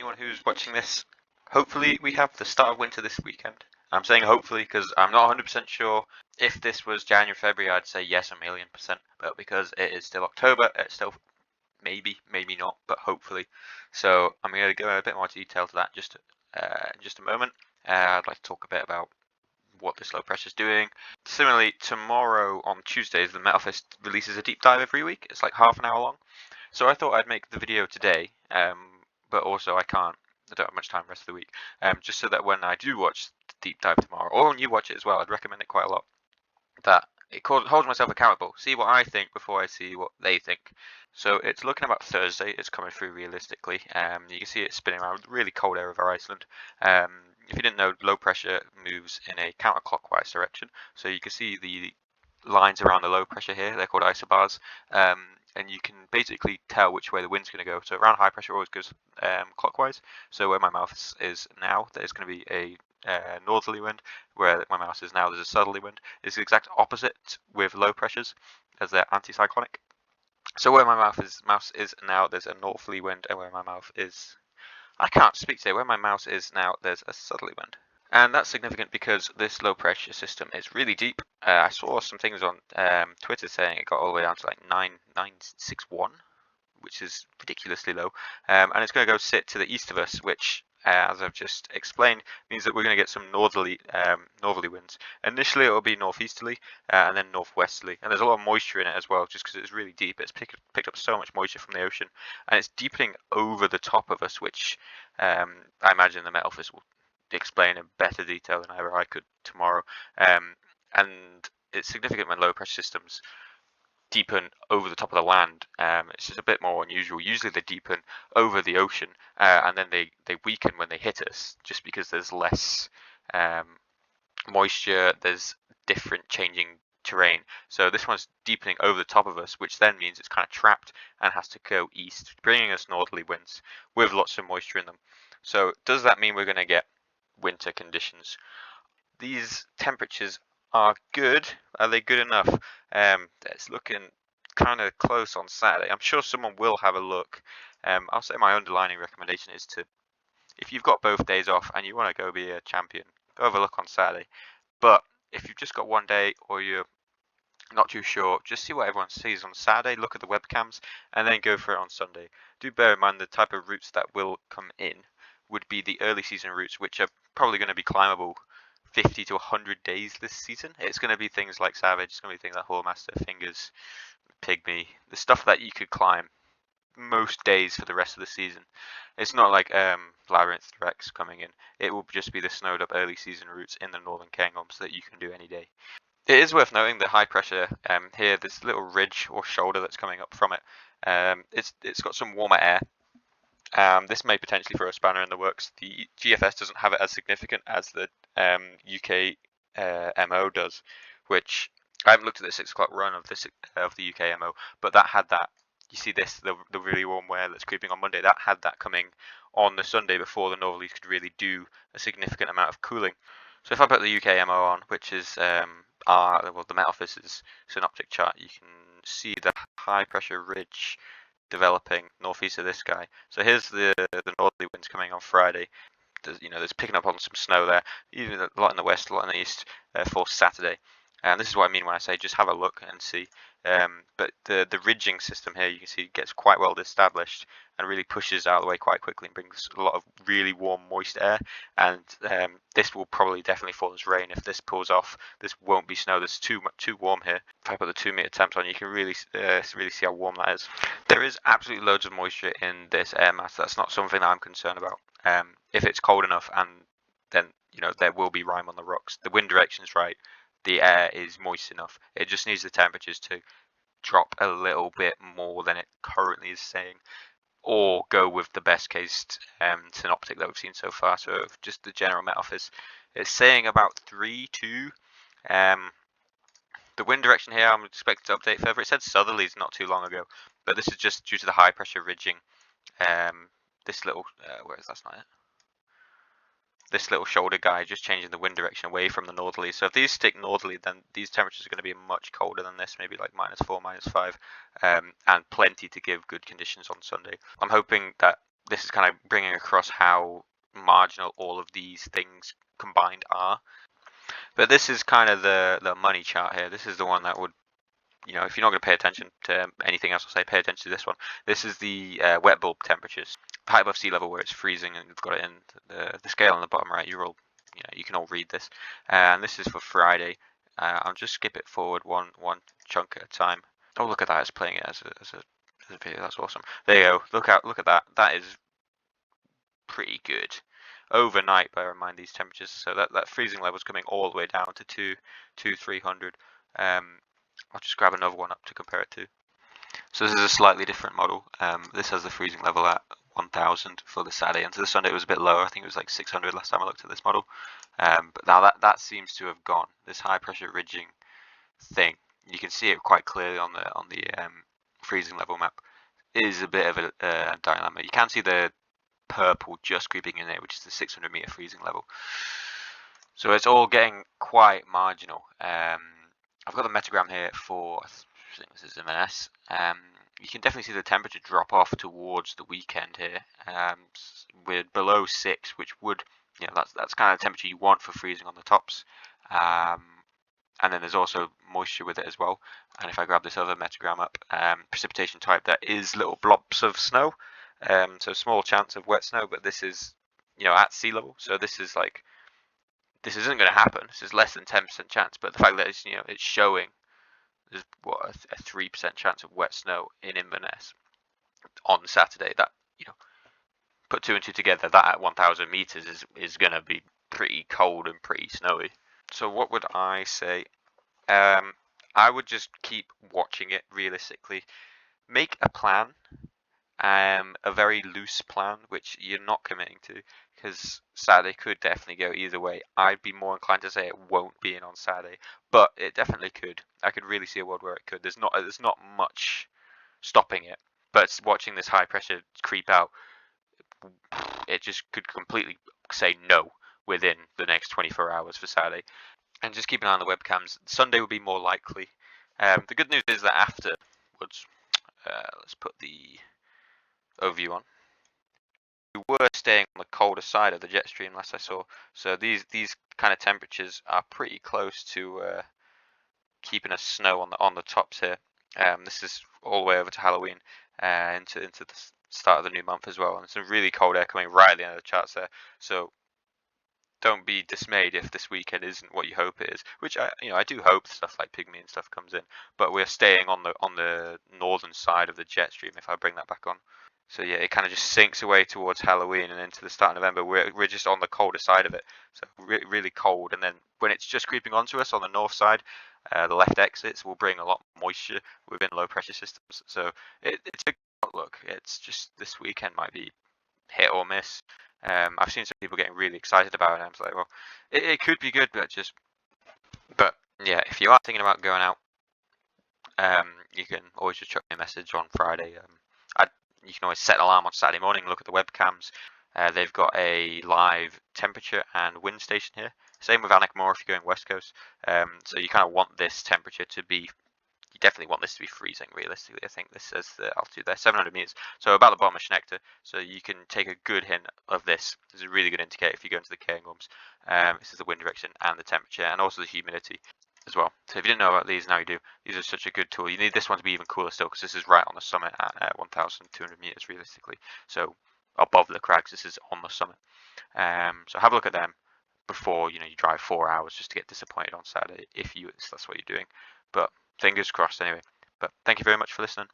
anyone who's watching this. Hopefully we have the start of winter this weekend. I'm saying hopefully because I'm not 100% sure. If this was January, February, I'd say yes, 1,000,000%. But because it is still October, it's still maybe, maybe not, but hopefully. So I'm going to go a bit more detail to that in just a moment. I'd like to talk a bit about what this low pressure is doing. Similarly, tomorrow on Tuesdays, the Met Office releases a deep dive every week. It's like half an hour long. So I thought I'd make the video today, but also I can't. I don't have much time the rest of the week. Just so that when I do watch the deep dive tomorrow, or when you watch it as well, I'd recommend it quite a lot. That it holds myself accountable. See what I think before I see what they think. So it's looking about Thursday. It's coming through realistically. You can see it spinning around really cold air over Iceland. If you didn't know, low pressure moves in a counterclockwise direction. So you can see the lines around the low pressure here. They're called isobars. And you can basically tell which way the wind's going to go. So around high pressure always goes clockwise. So where my mouth is now, there's going to be a northerly wind. Where my mouse is now, there's a southerly wind. It's the exact opposite with low pressures, as they're anticyclonic. So where my mouse is now, there's a northerly wind, and where my mouth is, I can't speak today. Where my mouse is now, there's a southerly wind. And that's significant because this low pressure system is really deep. I saw some things on Twitter saying it got all the way down to like 961, which is ridiculously low. And it's going to go sit to the east of us, which, as I've just explained, means that we're going to get some northerly winds. Initially, it will be northeasterly and then northwesterly. And there's a lot of moisture in it as well, just because it's really deep. It's picked up so much moisture from the ocean, and it's deepening over the top of us, which I imagine the Met Office will explain in better detail than ever I could tomorrow. And it's significant when low pressure systems deepen over the top of the land. It's just a bit more unusual. Usually they deepen over the ocean and then they weaken when they hit us, just because there's less moisture, there's different changing terrain. So this one's deepening over the top of us, which then means it's kind of trapped and has to go east, bringing us northerly winds with lots of moisture in them. So does that mean we're going to get winter conditions? These temperatures are good. Are they good enough? It's looking kind of close on Saturday. I'm sure someone will have a look. I'll say my underlining recommendation is to, if you've got both days off and you want to go be a champion, go have a look on Saturday. But if you've just got one day or you're not too sure, just see what everyone sees on Saturday, look at the webcams, and then go for it on Sunday. Do bear in mind the type of routes that will come in would be the early season routes, which are probably going to be climbable 50 to 100 days this season. It's going to be things like Savage, it's going to be things like Hallmaster, Fingers, Pygmy, the stuff that you could climb most days for the rest of the season. It's not like Labyrinth Rex coming in. It will just be the snowed up early season routes in the Northern Cairngorms that you can do any day. It is worth noting that high pressure here, this little ridge or shoulder that's coming up from it, it's got some warmer air. This may potentially throw a spanner in the works. The GFS doesn't have it as significant as the UK MO does, which I haven't looked at the 6 o'clock run of the UK MO, but that had that. You see this, the really warm air that's creeping on Monday, that had that coming on the Sunday before the northerlies could really do a significant amount of cooling. So if I put the UK MO on, which is the Met Office's synoptic chart, you can see the high pressure ridge developing northeast of this guy. So here's the northerly winds coming on Friday. There's picking up on some snow there, even a lot in the west, a lot in the east for Saturday. And this is what I mean when I say just have a look and see. But the ridging system here, you can see, gets quite well established and really pushes out of the way quite quickly and brings a lot of really warm, moist air. And this will probably definitely fall as rain if this pulls off. This won't be snow. This is too warm here. If I put the 2 meter temps on, you can really see how warm that is. There is absolutely loads of moisture in this air mass. That's not something that I'm concerned about. If it's cold enough, and then there will be rime on the rocks. The wind direction is right. The air is moist enough. It just needs the temperatures to drop a little bit more than it currently is saying, or go with the best case synoptic that we've seen so far. So just the general Met Office, it's saying about 3-2. The wind direction here, I'm expected to update further. It said southerlies not too long ago, but this is just due to the high pressure ridging. This little, where is that's not it? This little shoulder guy just changing the wind direction away from the northerly. So if these stick northerly, then these temperatures are going to be much colder than this, maybe like -4, -5, and plenty to give good conditions on Sunday. I'm hoping that this is kind of bringing across how marginal all of these things combined are. But this is kind of the money chart here. This is the one that would, you know, if you're not going to pay attention to anything else, I'll say pay attention to this one. This is the wet bulb temperatures, height above sea level where it's freezing, and you've got it in the scale on the bottom right. You're all, you know, you can all read this. And this is for Friday. I'll just skip it forward one chunk at a time. Oh, look at that! It's playing it as a video. That's awesome. There you go. Look at that. That is pretty good. Overnight, bear in mind these temperatures. So that freezing level is coming all the way down to 300. I'll just grab another one up to compare it to. So this is a slightly different model. This has the freezing level at 1000 for the Saturday, and to the Sunday it was a bit lower. I think it was like 600 last time I looked at this model. But now that seems to have gone. This high pressure ridging thing, you can see it quite clearly on the freezing level map. It is a bit of a dilemma. You can see the purple just creeping in there, which is the 600 meter freezing level. So it's all getting quite marginal. I've got the metagram here for, I think this is M&S. You can definitely see the temperature drop off towards the weekend here. We're below 6, which would, you know, that's kind of the temperature you want for freezing on the tops. And then there's also moisture with it as well. And if I grab this other metagram up, precipitation type, that is little blobs of snow. So small chance of wet snow, but this is, you know, at sea level. So this is like, this isn't going to happen. This is less than 10% chance. But the fact that it's, you know, it's showing there's what a 3% chance of wet snow in Inverness on Saturday. That, you know, put 2 and 2 together, that at 1,000 meters is going to be pretty cold and pretty snowy. So what would I say? I would just keep watching it realistically. Make a plan, a very loose plan, which you're not committing to, because Saturday could definitely go either way. I'd be more inclined to say it won't be in on Saturday, but it definitely could. I could really see a world where it could. There's not much stopping it, but watching this high pressure creep out, it just could completely say no within the next 24 hours for Saturday. And just keep an eye on the webcams. Sunday will be more likely. The good news is that afterwards, let's put the overview on. We were staying on the colder side of the jet stream last I saw, so these kind of temperatures are pretty close to keeping us snow on the tops here. This is all the way over to Halloween, into the start of the new month as well, and some really cold air coming right at the end of the charts there. So don't be dismayed if this weekend isn't what you hope it is, which I do hope stuff like Pygmy and stuff comes in, but we're staying on the northern side of the jet stream if I bring that back on. So yeah, it kind of just sinks away towards Halloween and into the start of November. We're just on the colder side of it, so really cold. And then when it's just creeping onto us on the north side, the left exits will bring a lot of moisture within low pressure systems. So it's a good outlook. It's just this weekend might be hit or miss. I've seen some people getting really excited about it. And I was like, well, it could be good, but yeah, if you are thinking about going out, you can always just chuck me a message on Friday. You can always set an alarm on Saturday morning, look at the webcams. They've got a live temperature and wind station here. Same with Anackmore if you're going west coast. So you kind of want this temperature to be, you definitely want this to be freezing realistically. I think this says the altitude there, 700 meters. So about the bottom of Schnecter. So you can take a good hint of this. This is a really good indicator if you go into the Cairngorms. This is the wind direction and the temperature and also the humidity as well. So if you didn't know about these, now you do. These are such a good tool. You need this one to be even cooler still, because this is right on the summit at 1,200 meters realistically. So above the crags, this is on the summit. So have a look at them before you drive 4 hours just to get disappointed on Saturday if that's what you're doing. But fingers crossed anyway. But thank you very much for listening.